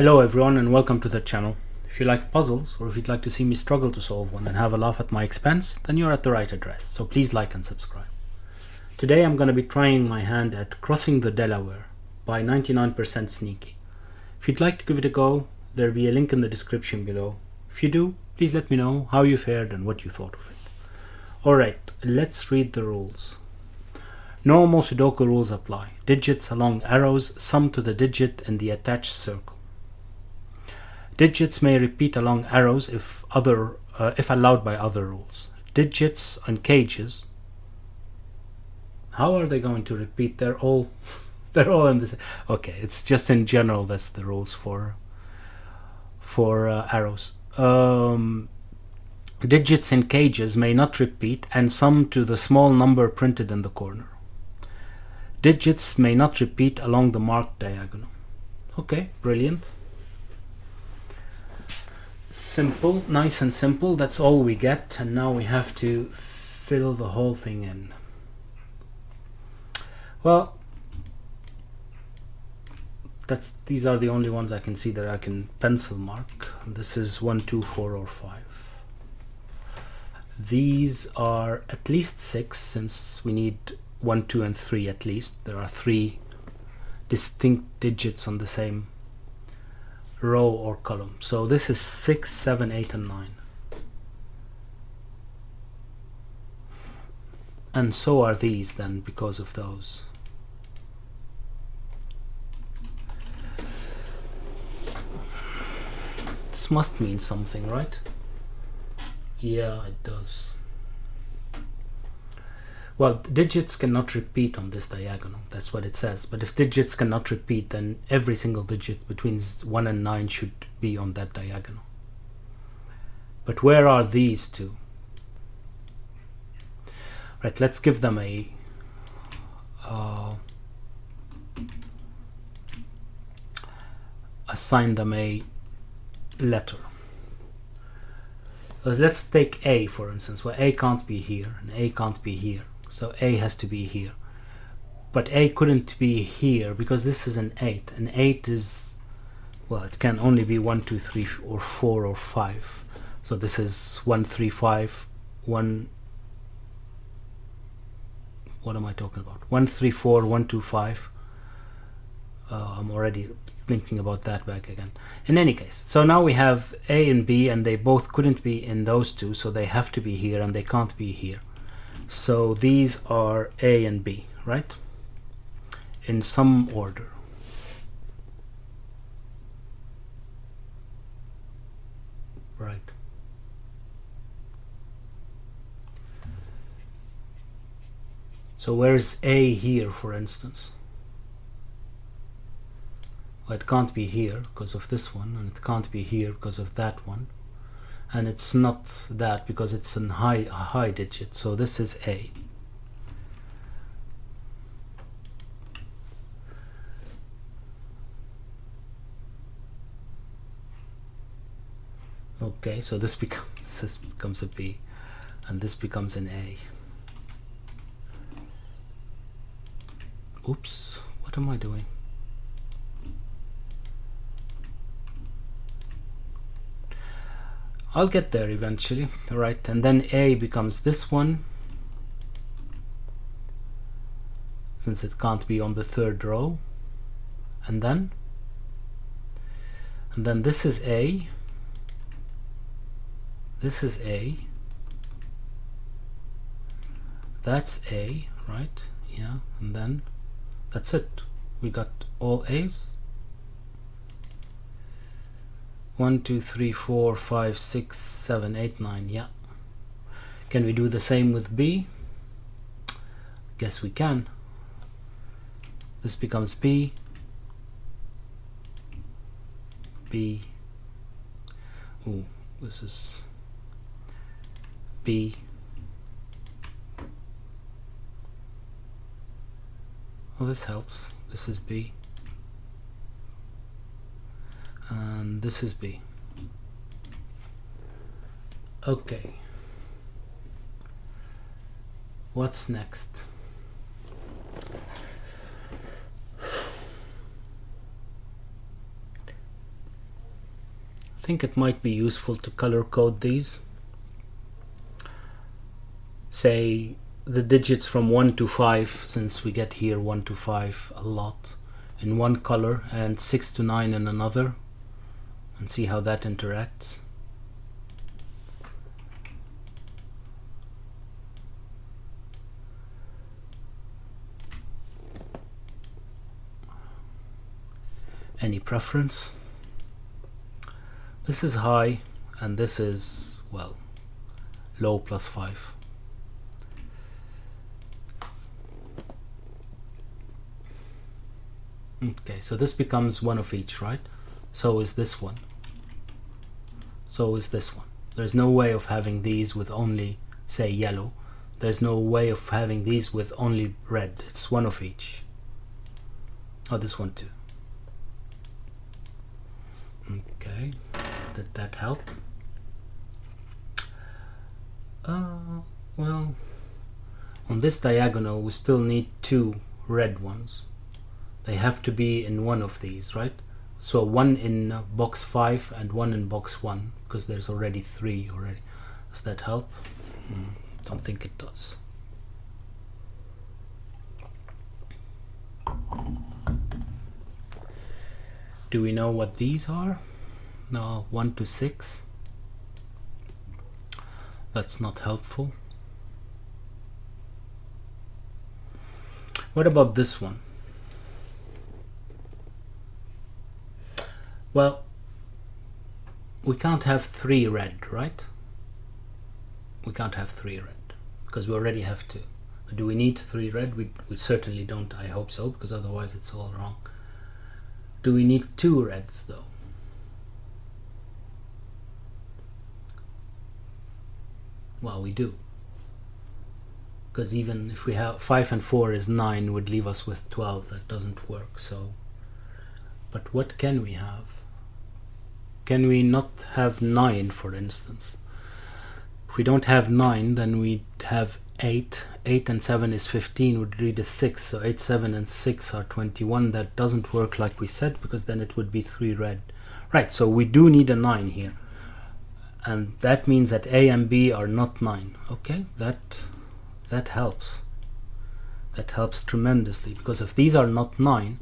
Hello everyone and welcome to the channel. If you like puzzles or if you'd like to see me struggle to solve one and have a laugh at my expense, then you're at the right address, so please like and subscribe. Today I'm going to be trying my hand at crossing the Delaware by 99% sneaky. If you'd like to give it a go, there'll be a link in the description below. If you do, please let me know how you fared and what you thought of it. Alright, let's read the rules. Normal Sudoku rules apply. Digits along arrows sum to the digit in the attached circle. Digits may repeat along arrows if allowed by other rules. Digits on cages. How are they going to repeat? They're all in this. Okay, it's just in general. That's the rules for arrows. Digits in cages may not repeat and sum to the small number printed in the corner. Digits may not repeat along the marked diagonal. Okay, brilliant. Simple, nice and simple. That's all we get, and now we have to fill the whole thing in. Well, these are the only ones I can see that I can pencil mark. This is 1, 2, 4, or 5. These are at least 6, since we need 1, 2, and 3 at least. There are 3 distinct digits on the same row or column. So this is 6, 7, 8, and 9. And so are these then, because of those. This must mean something, right? Yeah, it does. Well, digits cannot repeat on this diagonal. That's what it says. But if digits cannot repeat, then every single digit between 1 and 9 should be on that diagonal. But where are these two? Right, let's give them a assign them a letter. Let's take A, for instance. Well, A can't be here and A can't be here. So A has to be here. But A couldn't be here because this is an 8. And 8 is, well, it can only be 1, 2, 3, or 4, or 5. So this is 1, 3, 5, 1. What am I talking about? 1, 3, 4, 1, 2, 5. I'm already thinking about that back again. In any case, so now we have A and B, and they both couldn't be in those two, so they have to be here, and they can't be here. So these are A and B, right? In some order. Right. So where's A here, for instance? Well, it can't be here because of this one, and it can't be here because of that one. And it's not that because it's a high digit. So this is A. Okay, so this becomes a B, and this becomes an A. Oops, what am I doing? I'll get there eventually, right? And then A becomes this one, since it can't be on the third row. And then this is A. This is A. That's A, right? Yeah, and then that's it. We got all A's. 1, 2, 3, 4, 5, 6, 7, 8, 9. Yeah. Can we do the same with B? Guess we can. This becomes B. B. Ooh, this is B. Oh, this helps. This is B. And this is B. Okay. What's next? I think it might be useful to color code these. Say the digits from 1 to 5, since we get here 1 to 5 a lot, in one color, and 6 to 9 in another, and see how that interacts. Any preference? This is high and this is, well, low plus 5. Okay, so this becomes one of each, right? So is this one. So is this one. There's no way of having these with only, say, yellow. There's no way of having these with only red. It's one of each. Oh, this one too. Okay, did that help? Well, on this diagonal we still need 2 red ones. They have to be in one of these, right? So one in box 5 and one in box 1, because there's already 3 already. Does that help? Don't think it does. Do we know what these are? No, 1 to 6. That's not helpful. What about this one? Well, we can't have 3 red, right? We can't have 3 red, because we already have 2. Do we need 3 red? We certainly don't. I hope so, because otherwise it's all wrong. Do we need 2 reds though? Well, we do. Because even if we have 5 and 4 is 9, would leave us with 12. That doesn't work. So, but what can we have? Can we not have 9, for instance? If we don't have 9, then we have 8. 8 and 7 is 15, would read a 6. So 8, 7 and 6 are 21. That doesn't work like we said, because then it would be 3 red. Right, so we do need a 9 here. And that means that A and B are not 9. Okay, that helps. That helps tremendously, because if these are not 9,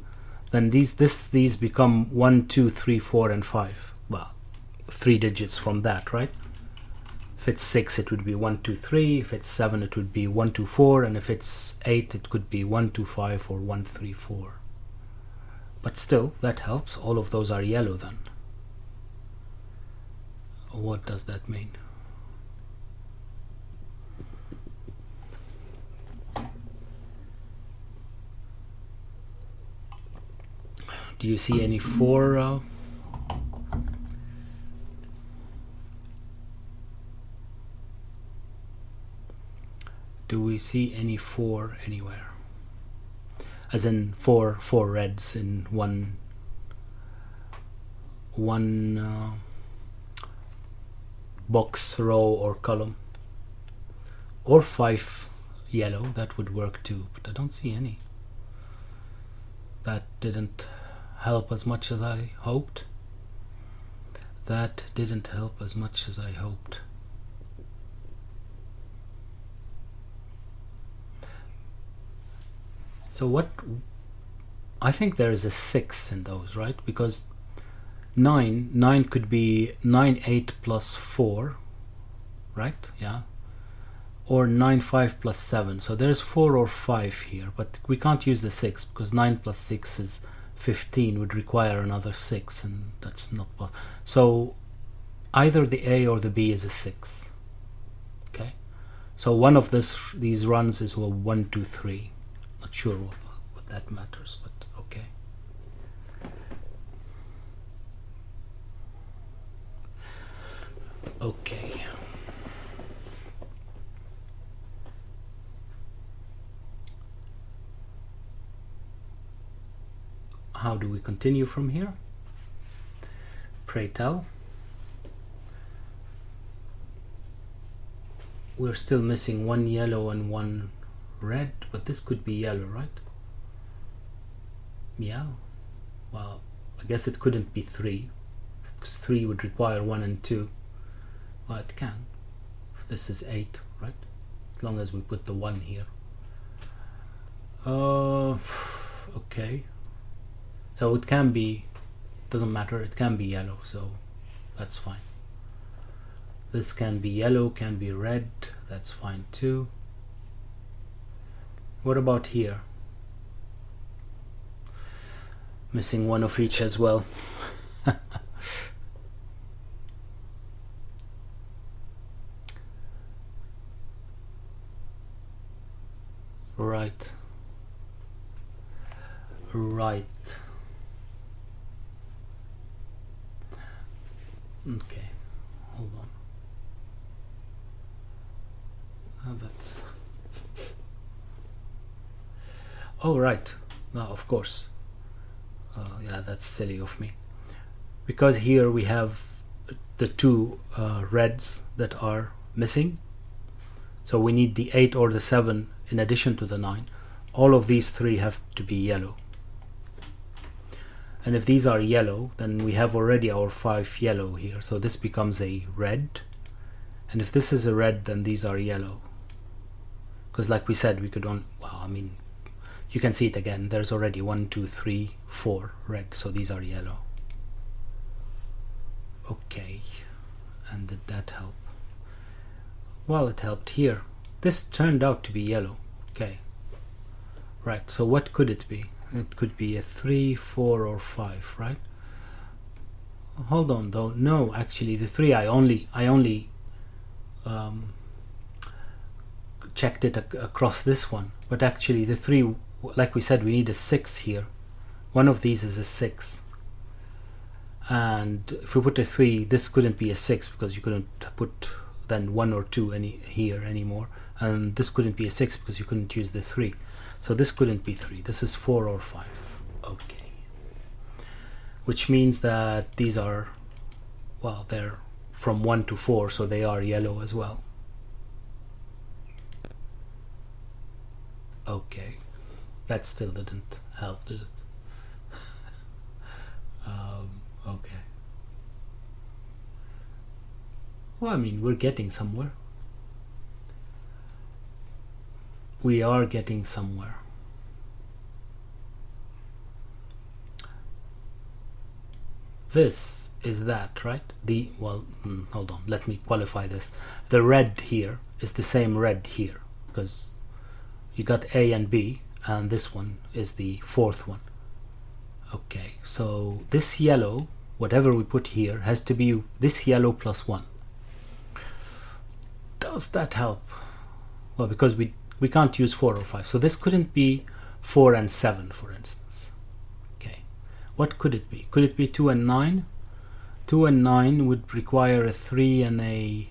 then these become 1, 2, 3, 4, and 5. Well, 3 digits from that, right? If it's 6, it would be 1, 2, 3. If it's 7, it would be 1, 2, 4. And if it's 8, it could be 1, 2, 5 or 1, 3, 4. But still, that helps. All of those are yellow then. What does that mean? Do you see any 4? Do we see any 4 anywhere? As in four reds in one box, row, or column, or 5 yellow. That would work too, but I don't see any. That didn't help as much as I hoped. That didn't help as much as I hoped. So what? I think there is a 6 in those, right? Because 9 could be 9, 8 plus 4, right? Yeah. Or 9, 5 plus 7. So there's 4 or 5 here, but we can't use the 6 because 9 plus 6 is 15, would require another 6, and that's not possible. So either the A or the B is a 6. Okay. So one of these runs is 1, 2, 3. Not sure what that matters, but okay. Okay. How do we continue from here? Pray tell. We're still missing 1 yellow and 1 red, but this could be yellow, right? Yeah. Well, I guess it couldn't be 3. because 3 would require 1 and 2. Well, it can. This is 8, right? As long as we put the 1 here. Okay. So it can be, doesn't matter, it can be yellow, so that's fine. This can be yellow, can be red, that's fine too. What about here? Missing one of each as well. Right. Okay, hold on. That's... Oh, right. No, of course. Yeah, that's silly of me. Because here we have the 2 reds that are missing. So we need the 8 or the 7 in addition to the 9. All of these 3 have to be yellow. And if these are yellow, then we have already our 5 yellow here. So this becomes a red. And if this is a red, then these are yellow. Because like we said, we could only, well, I mean, you can see it again. There's already 1, 2, 3, 4 red. So these are yellow. Okay. And did that help? Well, it helped here. This turned out to be yellow. Okay. Right. So what could it be? It could be a 3, 4, or 5, right? Hold on though. No, actually the 3 I only checked it across this one, but actually the 3, like we said, we need a 6 here. One of these is a 6, and if we put a 3, this couldn't be a 6 because you couldn't put then 1 or 2 here anymore, and this couldn't be a 6 because you couldn't use the 3. So this couldn't be 3. This is 4 or 5. Okay. Which means that these are, well, they're from 1 to 4, so they are yellow as well. Okay. That still didn't help, did it? Okay. Well, I mean, we're getting somewhere. We are getting somewhere. This is that, right? Hold on, let me qualify this. The red here is the same red here, because you got A and B, and this one is the 4th one. Okay, so this yellow, whatever we put here, has to be this yellow plus 1. Does that help? Well, because we can't use 4 or 5, so this couldn't be 4 and 7, for instance. Okay, what could it be? Could it be 2 and 9? 2 and 9 would require a 3 and a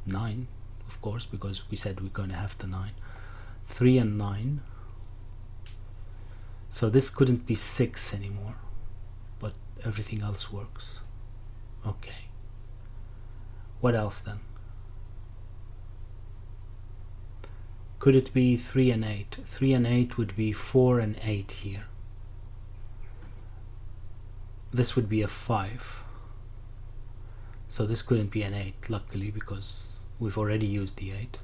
9, of course, because we said we're going to have the 9. 3 and 9. So this couldn't be 6 anymore, but everything else works. Okay. What else then? Could it be 3 and 8? 3 and 8 would be 4 and 8 here. This would be a 5. So this couldn't be an 8, luckily, because we've already used the 8.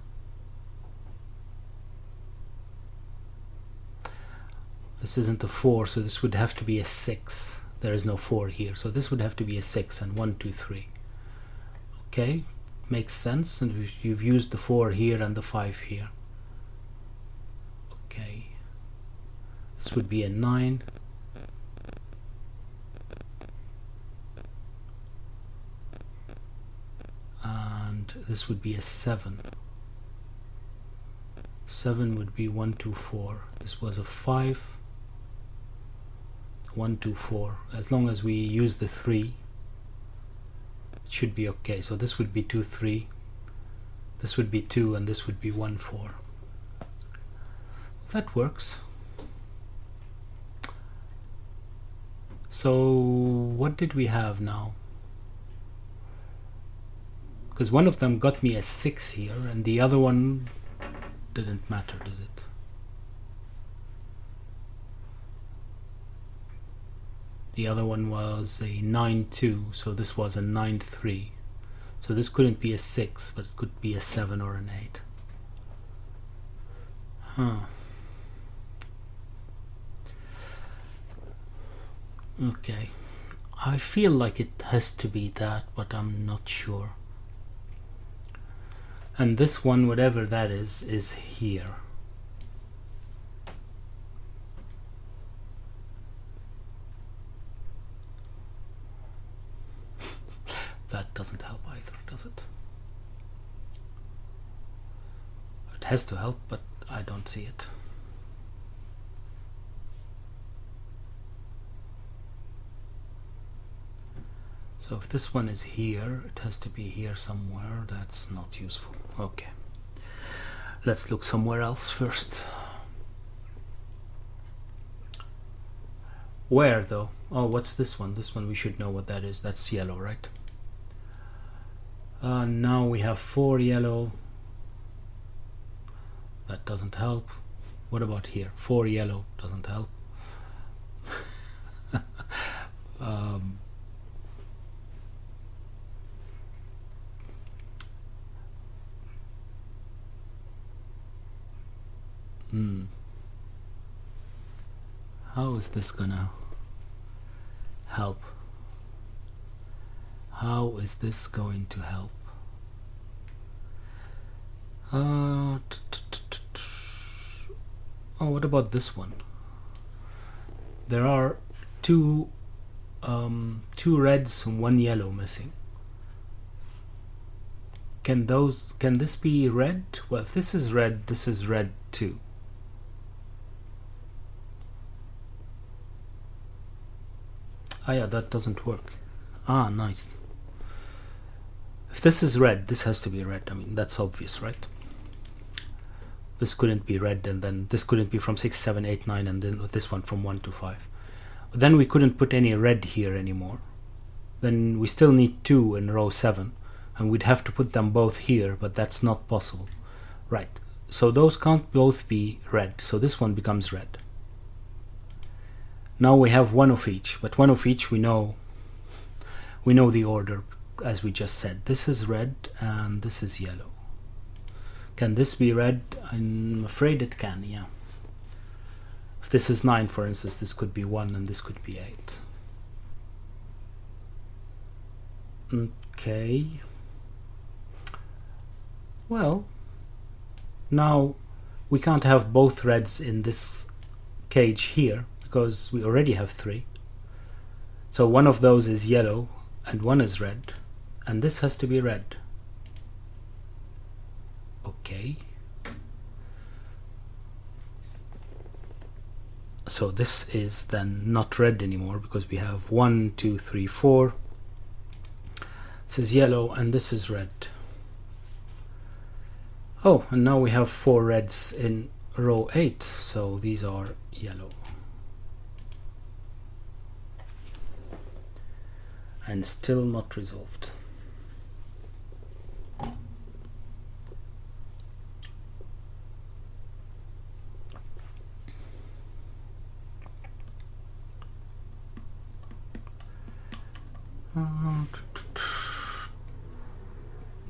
This isn't a 4, so this would have to be a 6. There is no 4 here, so this would have to be a 6 and 1, 2, 3. Okay, makes sense, and you've used the 4 here and the 5 here. Okay, this would be a 9. And this would be a 7. 7 would be 1, 2, 4. This was a 5. 1, 2, 4. As long as we use the 3, it should be okay. So this would be 2, 3. This would be 2, and this would be 1, 4. That works. So what did we have now? Because one of them got me a 6 here, and the other one didn't matter, did it? The other one was a 9-2, so this was a 9-3. So this couldn't be a 6, but it could be a 7 or an 8. Huh. Okay. I feel like it has to be that, but I'm not sure. And this one, whatever that is here. That doesn't help either, does it? It has to help, but I don't see it. So if this one is here, it has to be here somewhere. That's not useful. Okay. Let's look somewhere else first. Where though? Oh, what's this one? This one we should know what that is. That's yellow, right? Now we have 4 yellow. That doesn't help. What about here? 4 yellow doesn't help. How is this gonna help? How is this going to help? Oh, what about this one? There are two reds and 1 yellow missing. Can this be red? Well, if this is red too. Ah, yeah, that doesn't work. Ah, nice. If this is red, this has to be red. I mean, that's obvious, right? This couldn't be red, and then this couldn't be from 6, 7, 8, 9, and then this one from 1 to 5. But then we couldn't put any red here anymore. Then we still need 2 in row 7, and we'd have to put them both here, but that's not possible. Right, so those can't both be red, so this one becomes red. Now we have 1 of each, but 1 of each we know the order, as we just said. This is red and this is yellow. Can this be red? I'm afraid it can, yeah. If this is 9, for instance, this could be 1 and this could be 8. Okay. Well, now we can't have both reds in this cage here, because we already have 3. So one of those is yellow and one is red, and this has to be red. Okay. So this is then not red anymore, because we have 1, 2, 3, 4. This is yellow and this is red. Oh, and now we have 4 reds in row 8, so these are yellow. And still not resolved.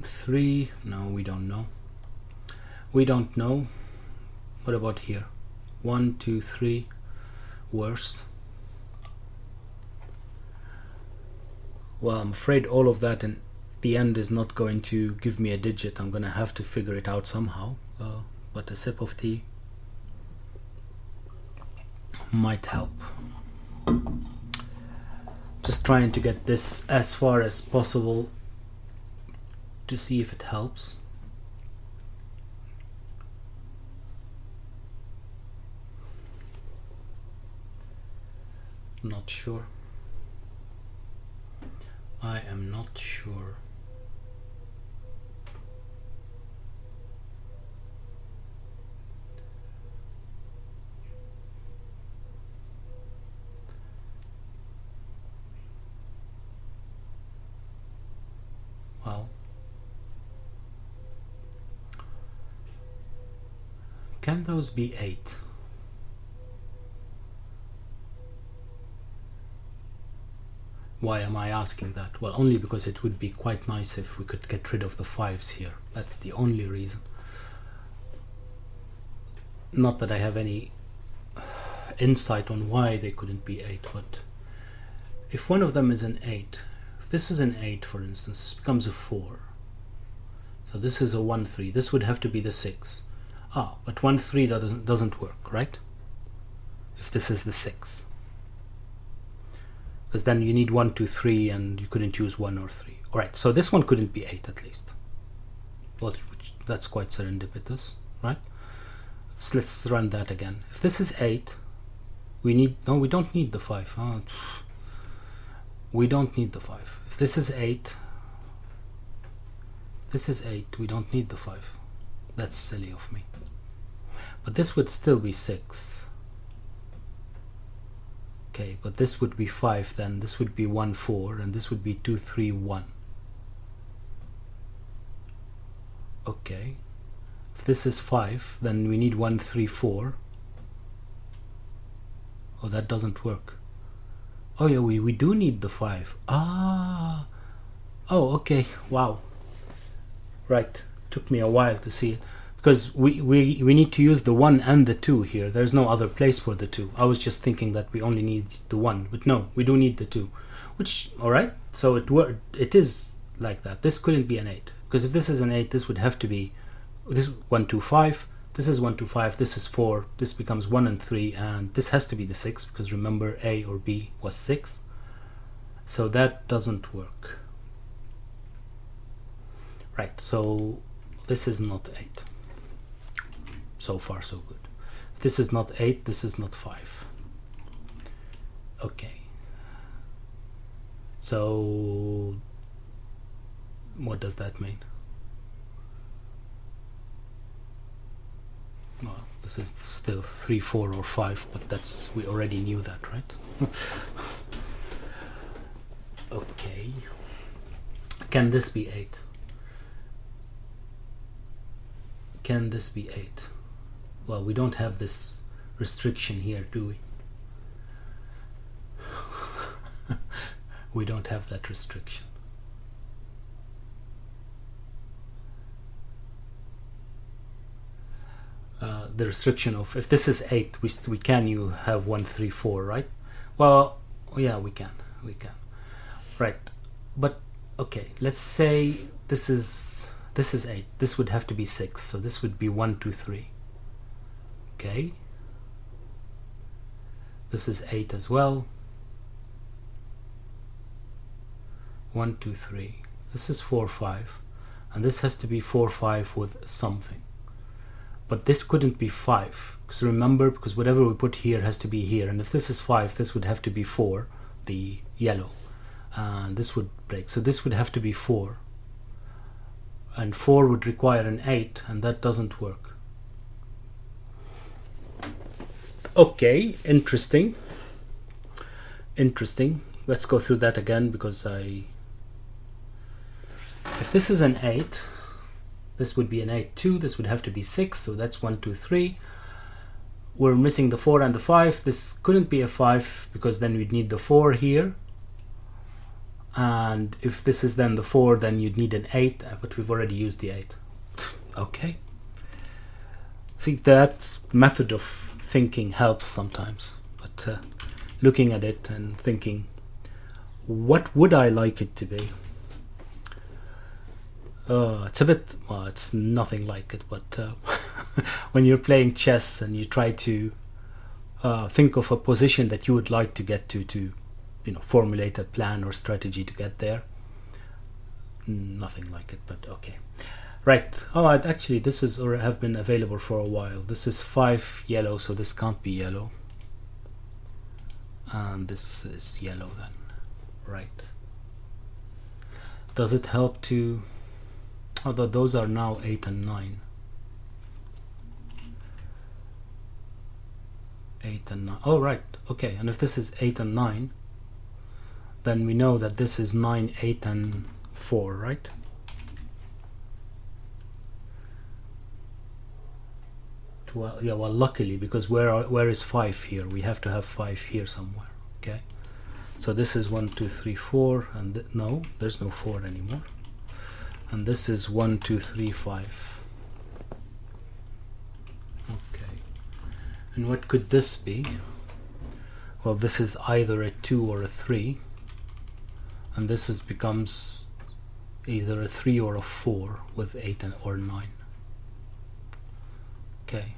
Three, no, we don't know. We don't know. What about here? 1, 2, 3, worse. Well, I'm afraid all of that in the end is not going to give me a digit. I'm gonna have to figure it out somehow. But a sip of tea might help. Just trying to get this as far as possible to see if it helps. Not sure. I am not sure. Well, can those be 8? Why am I asking that? Well, only because it would be quite nice if we could get rid of the 5s here. That's the only reason. Not that I have any insight on why they couldn't be 8, but if one of them is an 8, if this is an 8 for instance, this becomes a 4. So this is a 1 3. This would have to be the 6. But 1 3 doesn't work, right? If this is the 6, because then you need 1 2 3 and you couldn't use 1 or 3. All right, so this one couldn't be 8 at least. Well, that's quite serendipitous, right? Let's run that again. If this is 8, we don't need the 5. We don't need the 5. If this is 8, we don't need the 5. That's silly of me. But this would still be 6. Okay, but this would be 5 then. This would be 1 4 and this would be 2 3 1. Okay. If this is 5, then we need 1 3 4. Oh, that doesn't work. Oh yeah, we do need the 5. Oh, okay. Wow. Right. Took me a while to see it. Because we need to use the 1 and the 2 here. There's no other place for the 2. I was just thinking that we only need the 1. But no, we do need the 2. Which, alright. So it is like that. This couldn't be an 8. Because if this is an 8, this would have to be... This is 1 2 5. This is 1 2 5. This is 4. This becomes 1 and 3. And this has to be the 6. Because remember, A or B was 6. So that doesn't work. Right, so this is not 8. So far so good. If this is not 8, this is not 5. Okay. So what does that mean? Well, this is still 3 4 or 5, but we already knew that, right? Okay. Can this be 8? Can this be 8? Well, we don't have this restriction here, do we? We don't have that restriction. The restriction of if this is 8, we can have 1 3 4, right? Well, yeah, we can, right? But okay, let's say this is 8. This would have to be 6, so this would be 1 2 3. Okay, this is 8 as well. 1 2 3. This is 4 5, and this has to be 4 5 with something. But this couldn't be 5, because remember, because whatever we put here has to be here, and if this is 5, this would have to be 4, the yellow, and this would break. So this would have to be 4, and 4 would require an 8, and that doesn't work. Okay, interesting. Let's go through that again, because if this is an 8, this would be an 8 2. This would have to be 6, so that's 1 2 3. We're missing the 4 and the 5. This couldn't be a 5, because then we'd need the 4 here, and if this is then the 4, then you'd need an 8, but we've already used the 8. Okay, I think that method of thinking helps sometimes, but looking at it and thinking, what would I like it to be? It's a bit, well, it's nothing like it, but when you're playing chess and you try to think of a position that you would like to get to formulate a plan or strategy to get there, nothing like it, but okay. Right, actually this is or have been available for a while. This is 5 yellow, so this can't be yellow, and this is yellow then, right? Does it help to... Although those are now 8 and 9. 8 and 9. Oh, right. Okay. And if this is 8 and 9, then we know that this is 9, 8, and 4, right? Well, luckily, because where is 5 here? We have to have 5 here somewhere. Okay. So this is 1, 2, 3, 4, and no, there's no 4 anymore. And this is 1, 2, 3, 5. Okay. And what could this be? Well, this is either a 2 or a 3. And this becomes either a 3 or a 4 with 8 or 9. Okay.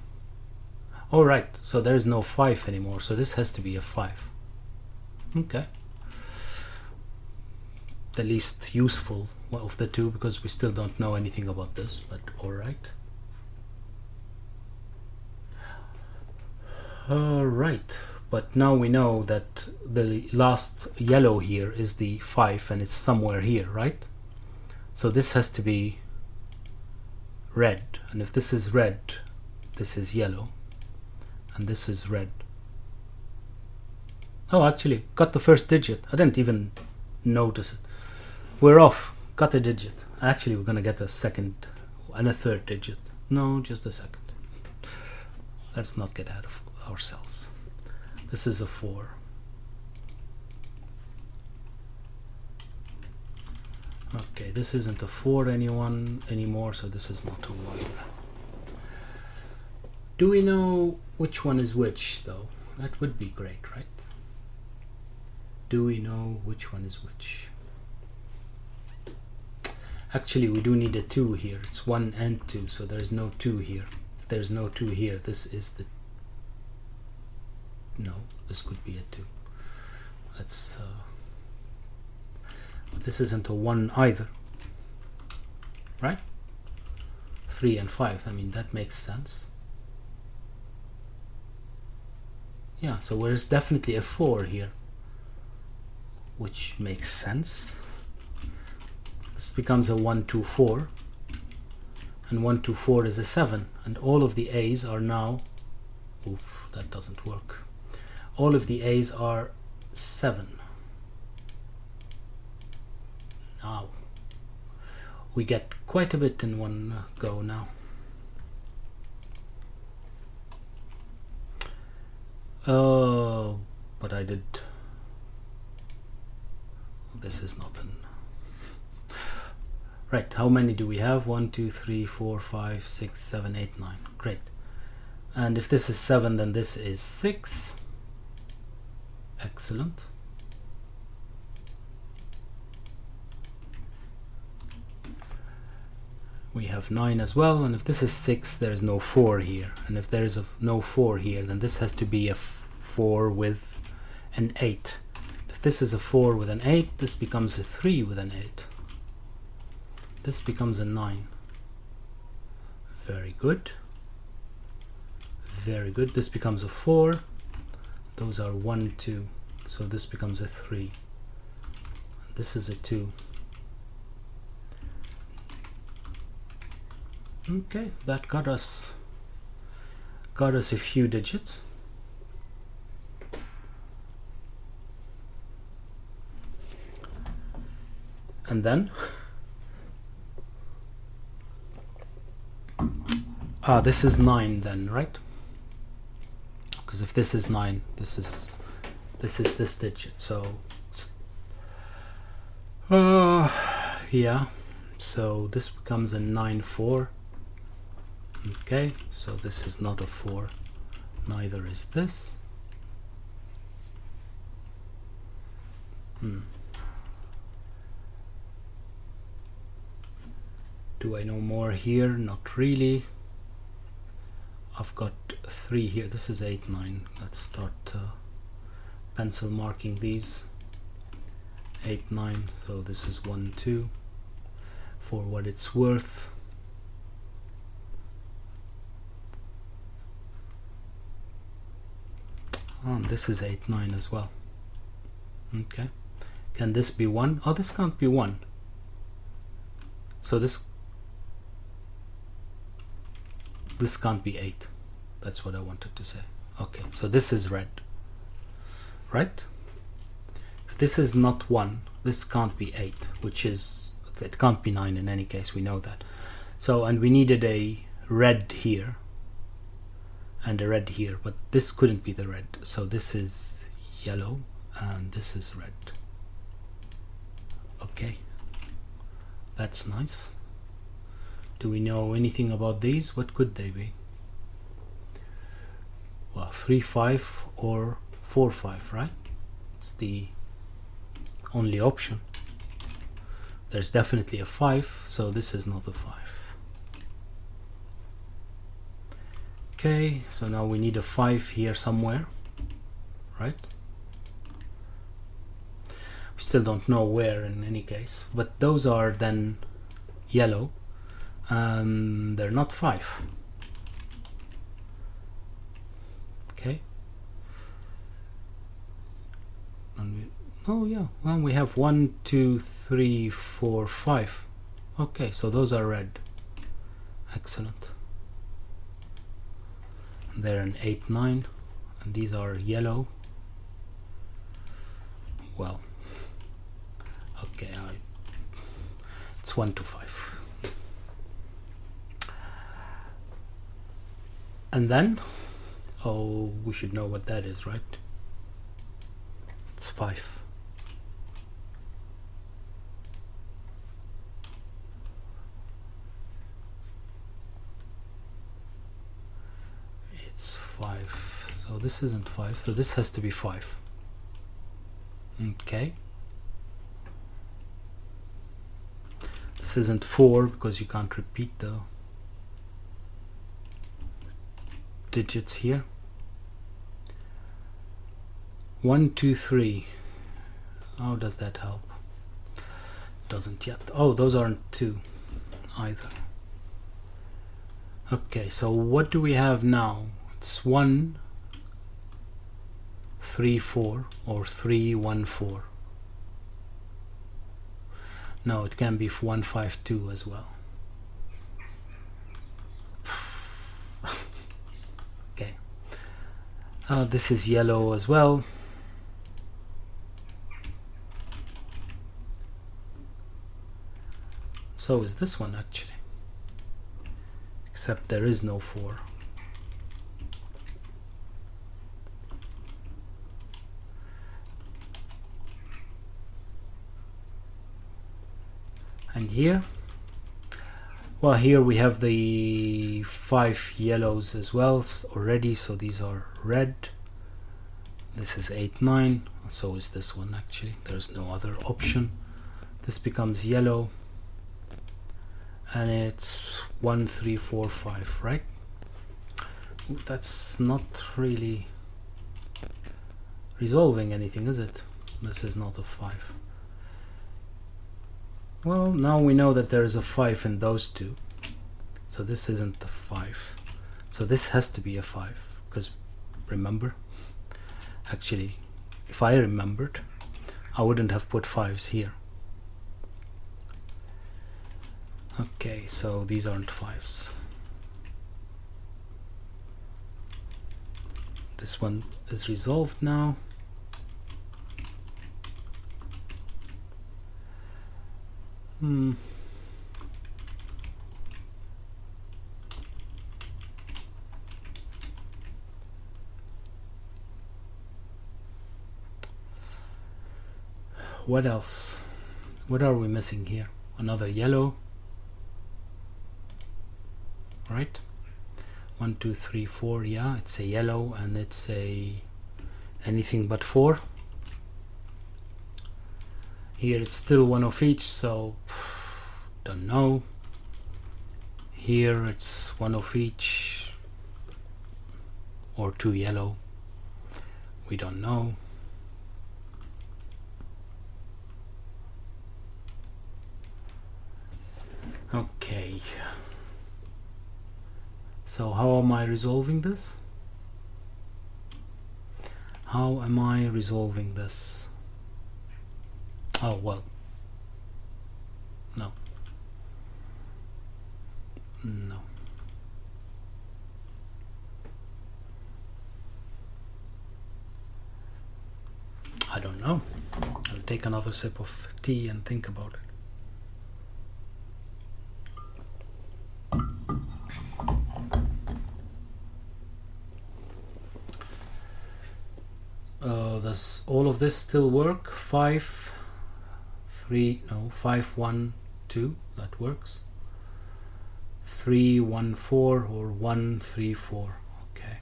Alright, so there's no 5 anymore, so this has to be a 5. Okay. The least useful of the two, because we still don't know anything about this, but alright. Alright, but now we know that the last yellow here is the 5 and it's somewhere here, right? So this has to be red, and if this is red, this is yellow, and this is red. Oh, actually, got the first digit. I didn't even notice it. We're off. Got a digit. Actually, we're gonna get a second and a third digit. No, just a second. Let's not get ahead of ourselves. This is a 4. Okay, this isn't a 4 anymore, so this is not a 1. Do we know which one is which, though? That would be great, right? Do we know which one is which? Actually, we do need a 2 here. It's 1 and 2, so there's no 2 here. If there's no 2 here, this is the... No, this could be a 2. Let's... This isn't a 1 either. Right? 3 and 5, I mean, that makes sense. Yeah, so there's definitely a 4 here, which makes sense. This becomes a 1, 2, 4, and 1, 2, 4 is a 7, and all of the A's are now, oof, that doesn't work. All of the A's are 7. Now, we get quite a bit in one go now. Oh, but I did... This is not an... Right, how many do we have? 1, 2, 3, 4, 5, 6, 7, 8, 9. Great. And if this is 7, then this is 6. Excellent. We have 9 as well, and if this is 6, there is no 4 here. And if there is no 4 here, then this has to be a 4 with an 8. If this is a 4 with an 8, this becomes a 3 with an 8. This becomes a 9. Very good. Very good. This becomes a 4. Those are 1, 2. So this becomes a 3. This is a 2. Okay, that got us a few digits. And then this is 9 then, right? Because if this is 9, this is this digit. So yeah, so this becomes a 9, 4. Okay, so this is not a 4, neither is this. Do I know more here? Not really. I've got 3 here. This is 8, 9. Let's start pencil marking these. 8, 9. So this is 1, 2. For what it's worth. This is 8, 9 as well. Okay. Can this be 1? Oh, this can't be 1. So this can't be 8. That's what I wanted to say. Okay, so this is red. Right? If this is not 1, this can't be 8, which is, it can't be 9 in any case, we know that. So, and we needed a red here and a red here, but this couldn't be the red. So this is yellow, and this is red. Okay, that's nice. Do we know anything about these? What could they be? Well, 3-5 or 4-5, right? It's the only option. There's definitely a 5, so this is not a 5. Okay, so now we need a 5 here somewhere, right? We still don't know where in any case, but those are then yellow, and they're not 5. Okay. And oh yeah, well, we have 1, 2, 3, 4, 5. Okay, so those are red. Excellent. And they're an 8, 9, and these are yellow. Well, okay, it's 1 to 5. And then, oh, we should know what that is, right? It's 5. It's 5. So this isn't 5, so this has to be 5. Okay. This isn't 4 because you can't repeat the digits here. 1, 2, 3. How does that help? Doesn't yet. Oh, those aren't 2 either. Okay, so what do we have now? It's 1, 3, 4 or 3, 1, 4. No, it can be 1, 5, 2 as well. Okay. This is yellow as well. So is this one actually. Except there is no 4. And here, well, here we have the 5 yellows as well already, so these are red. This is 8, 9, so is this one actually. There's no other option. This becomes yellow, and it's 1, 3, 4, 5, right? That's not really resolving anything, is it? This is not a 5. Well, now we know that there is a 5 in those two, so this isn't a 5. So this has to be a 5, because remember, actually, if I remembered, I wouldn't have put 5s here. Okay, so these aren't 5s. This one is resolved now. What else? What are we missing here? Another yellow, right? 1, 2, 3, 4. Yeah, it's a yellow, and it's a anything but 4. Here it's still 1 of each, so don't know. Here it's 1 of each, or 2 yellow. We don't know. Okay. So how am I resolving this? How am I resolving this? Oh, well. No. No. I don't know. I'll take another sip of tea and think about it. Does all of this still work? 5, 3, no, 5, 1, 2, that works. 3, 1, 4 or 1, 3, 4. Okay.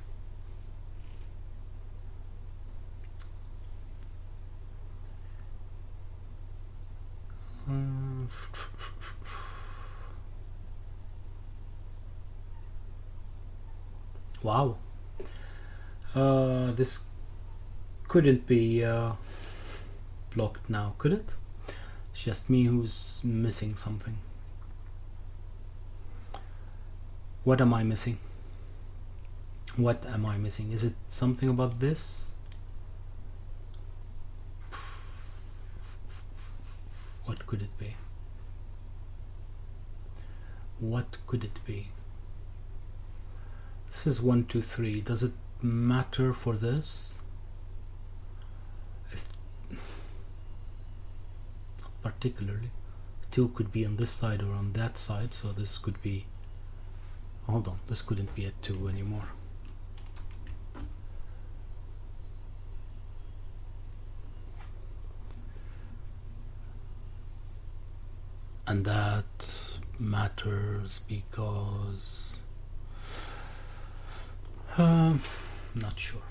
Wow. This couldn't be blocked now, could it? It's just me who's missing something. What am I missing? What am I missing? Is it something about this? What could it be? What could it be? This is 1, 2, 3. Does it matter for this? Not particularly. 2 could be on this side or on that side, so this could be... Hold on, this couldn't be a 2 anymore. And that matters because... not sure.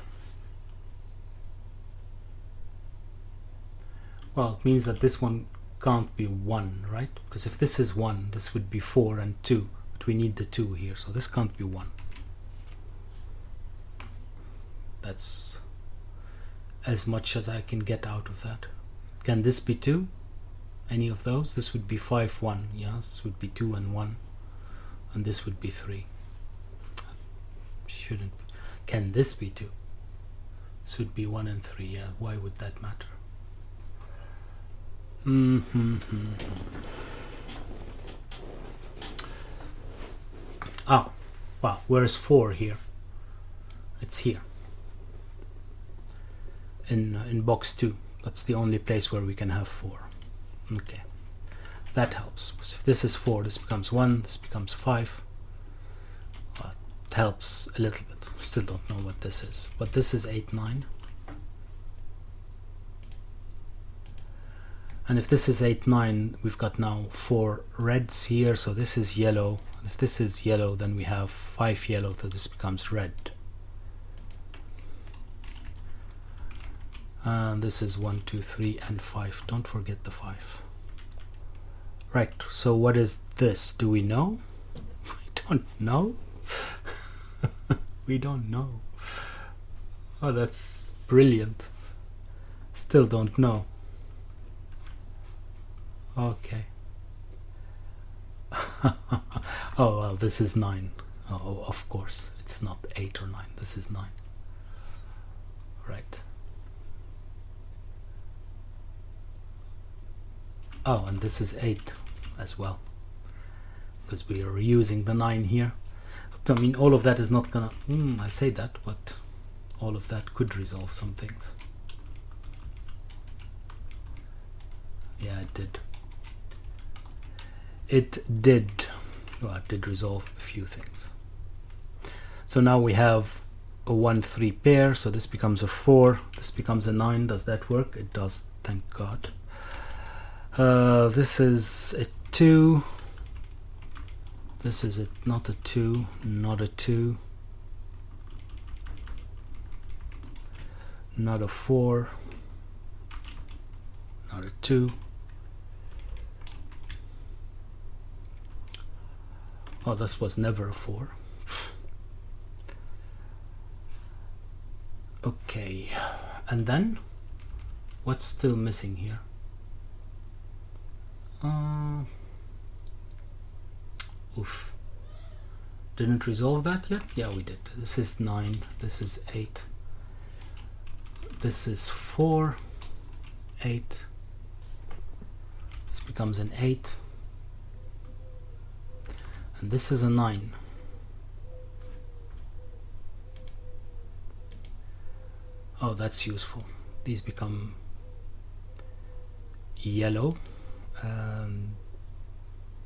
Well, it means that this one can't be 1, right? Because if this is 1, this would be 4 and 2. But we need the 2 here, so this can't be 1. That's as much as I can get out of that. Can this be 2? Any of those? This would be 5, 1. Yeah, this would be 2 and 1. And this would be 3. Shouldn't. Can this be 2? This would be 1 and 3. Yeah, why would that matter? Ah, wow, where's 4 here? It's here. In box 2. That's the only place where we can have 4. Okay. That helps. Because if this is 4, this becomes 1, this becomes 5. It helps a little bit. Still don't know what this is. But this is 8, 9. And if this is 8, 9, we've got now 4 reds here, so this is yellow. If this is yellow, then we have 5 yellow, so this becomes red. And this is 1, 2, 3, and 5. Don't forget the 5. Right, so what is this? Do we know? We don't know. We don't know. Oh, that's brilliant. Still don't know. Okay. Oh, well, this is 9. Oh, of course. It's not 8 or 9. This is 9. Right. Oh, and this is 8 as well. Because we are using the 9 here. I mean, all of that is not gonna... I say that, but all of that could resolve some things. Yeah, it did. It did. Well, it did resolve a few things. So now we have a 1, 3 pair. So this becomes a 4. This becomes a 9. Does that work? It does, thank God. This is a 2. This is not a 2, not a 2, not a 4, not a 2. Oh, this was never a 4. Okay, and then what's still missing here? Oof. Didn't resolve that yet? Yeah, we did. This is 9. This is 8. This is 4. 8. This becomes an 8. And this is a 9. Oh, that's useful. These become yellow.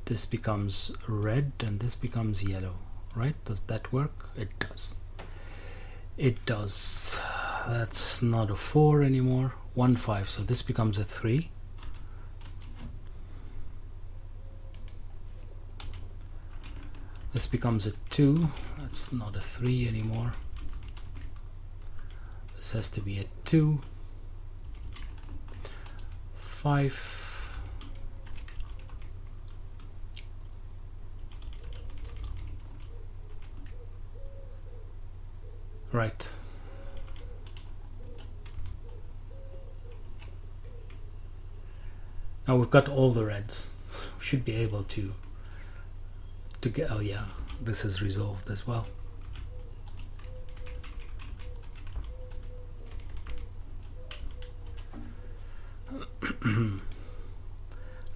This becomes red and this becomes yellow, right? Does that work? It does. It does. that's not a 4 anymore. 1 5, so this becomes a 3. This becomes a 2. That's not a 3 anymore. This has to be a 2. 5. Right. Now we've got all the reds. We should be able to get, oh yeah, this is resolved as well.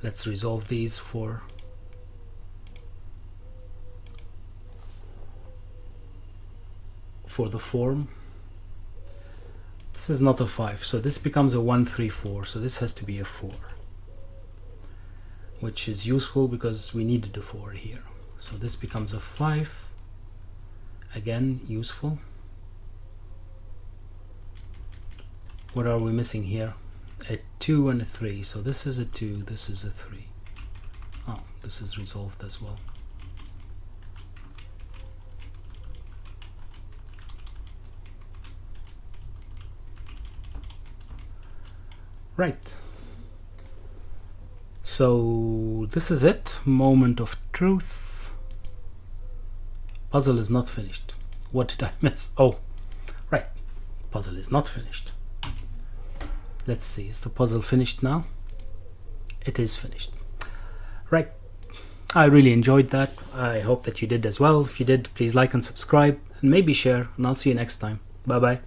Let's resolve these for the form. This is not a 5, so this becomes a 1 3 4, so this has to be a 4, which is useful because we needed a 4 here. So this becomes a 5, again useful. What are we missing here? A 2 and a 3, so this is a 2, this is a 3. Oh, this is resolved as well. Right. So this is it. Moment of truth. Puzzle is not finished. What did I miss? Oh, right. Puzzle is not finished. Let's see. Is the puzzle finished now? It is finished. Right. I really enjoyed that. I hope that you did as well. If you did, please like and subscribe and maybe share, and I'll see you next time. Bye bye.